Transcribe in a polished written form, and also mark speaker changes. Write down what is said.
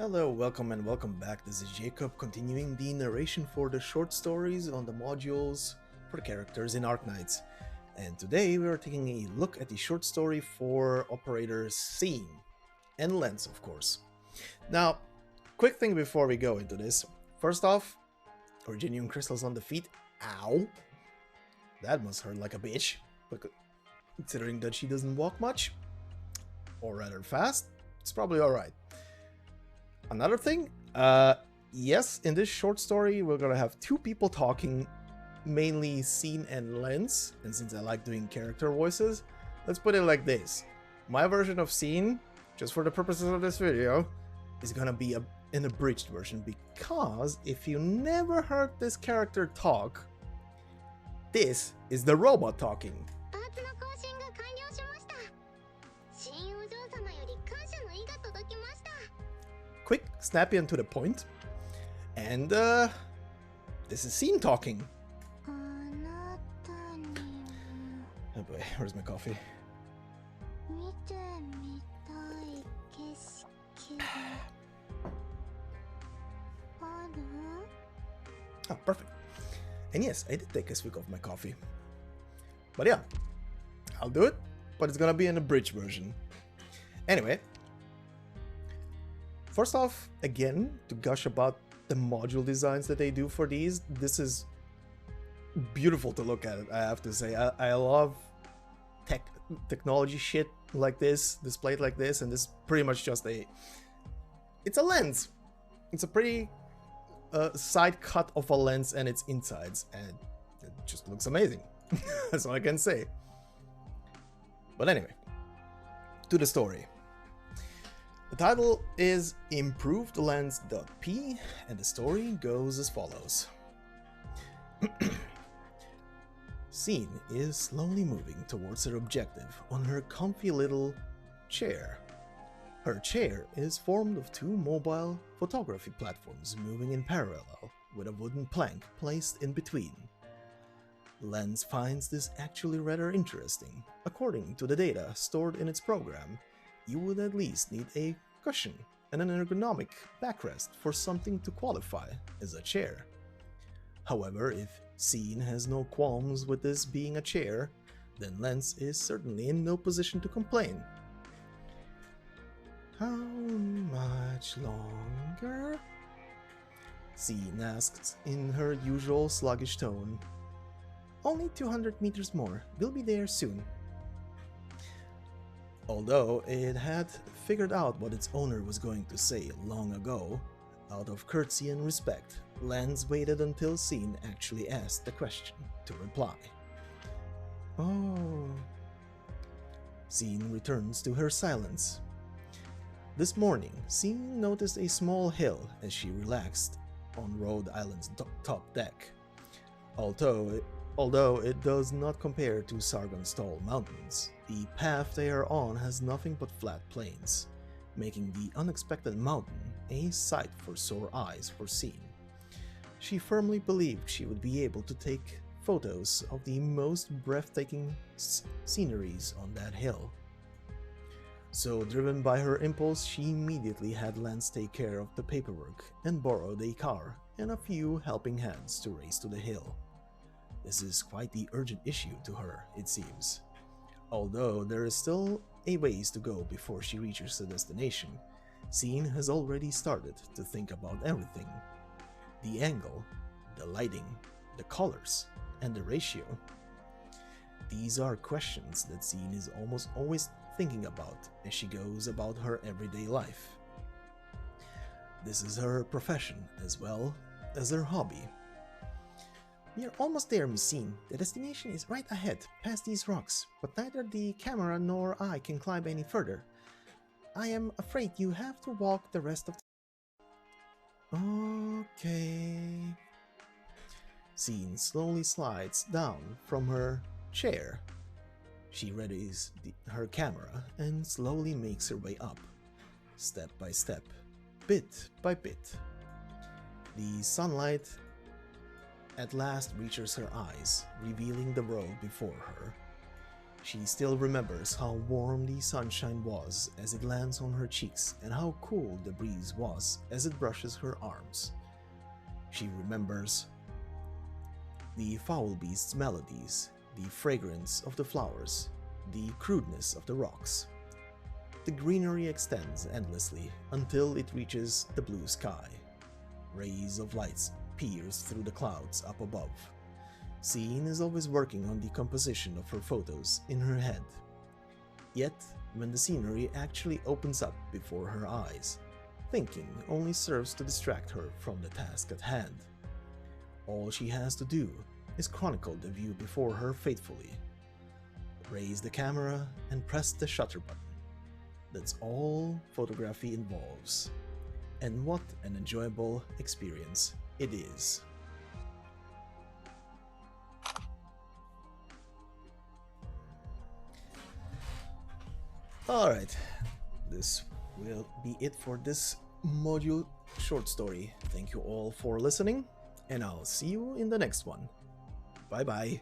Speaker 1: Hello, welcome and welcome back. This is Jacob, continuing the narration for the short stories on the modules for the characters in Arknights. And today we are taking a look at the short story for operators Scene and Lens, of course. Now, quick thing before we go into this. First off, Originium crystals on the feet. Ow! That must hurt like a bitch. But considering that she doesn't walk much, or rather fast, it's probably alright. Another thing, yes, in this short story, we're gonna have two people talking, mainly Scene and Lens, and since I like doing character voices, let's put it like this. My version of Scene, just for the purposes of this video, is gonna be an abridged version, because if you never heard this character talk, this is the robot talking. Quick, snappy, and to the point. And this is Scene talking. Oh boy, where's my coffee? Oh, perfect. And yes, I did take a swig of my coffee. But yeah, I'll do it, but it's gonna be an abridged version. Anyway, first off, again, to gush about the module designs that they do for these, this is beautiful to look at it, I have to say. I love technology shit like this, displayed like this, and this is pretty much just it's a lens. It's a pretty side cut of a lens and its insides, and it just looks amazing. That's all I can say. But anyway, to the story. The title is Improved Lens.p, and the story goes as follows. Scene is slowly moving towards her objective on her comfy little chair. Her chair is formed of two mobile photography platforms moving in parallel, with a wooden plank placed in between. Lens finds this actually rather interesting. According to the data stored in its program, you would at least need a cushion and an ergonomic backrest for something to qualify as a chair. However, if Scene has no qualms with this being a chair, then Lens is certainly in no position to complain. How much longer? Scene asks in her usual sluggish tone. Only 200 meters more. We'll be there soon. Although it had figured out what its owner was going to say long ago, out of courtesy and respect, Lens waited until Scene actually asked the question to reply. Oh. Scene returns to her silence. This morning, Scene noticed a small hill as she relaxed on Rhode Island's top deck. Although it does not compare to Sargon's tall mountains, the path they are on has nothing but flat plains, making the unexpected mountain a sight for sore eyes for Scene. She firmly believed she would be able to take photos of the most breathtaking sceneries on that hill. So, driven by her impulse, she immediately had Lance take care of the paperwork and borrowed a car and a few helping hands to race to the hill. This is quite the urgent issue to her, it seems. Although there is still a ways to go before she reaches the destination, Scene has already started to think about everything. The angle, the lighting, the colors, and the ratio. These are questions that Scene is almost always thinking about as she goes about her everyday life. This is her profession as well as her hobby. We are almost there, Miss Scene. The destination is right ahead, past these rocks, but neither the camera nor I can climb any further. I am afraid you have to walk the rest of the... Okay... Scene slowly slides down from her chair. She readies her camera and slowly makes her way up, step by step, bit by bit. The sunlight at last reaches her eyes, revealing the road before her. She still remembers how warm the sunshine was as it lands on her cheeks and how cool the breeze was as it brushes her arms. She remembers the foul beast's melodies, the fragrance of the flowers, the crudeness of the rocks. The greenery extends endlessly until it reaches the blue sky. Rays of lights pierce through the clouds up above. Scene is always working on the composition of her photos in her head. Yet, when the scenery actually opens up before her eyes, thinking only serves to distract her from the task at hand. All she has to do is chronicle the view before her faithfully. Raise the camera and press the shutter button. That's all photography involves. And what an enjoyable experience it is. Alright, this will be it for this module short story. Thank you all for listening, and I'll see you in the next one. Bye bye.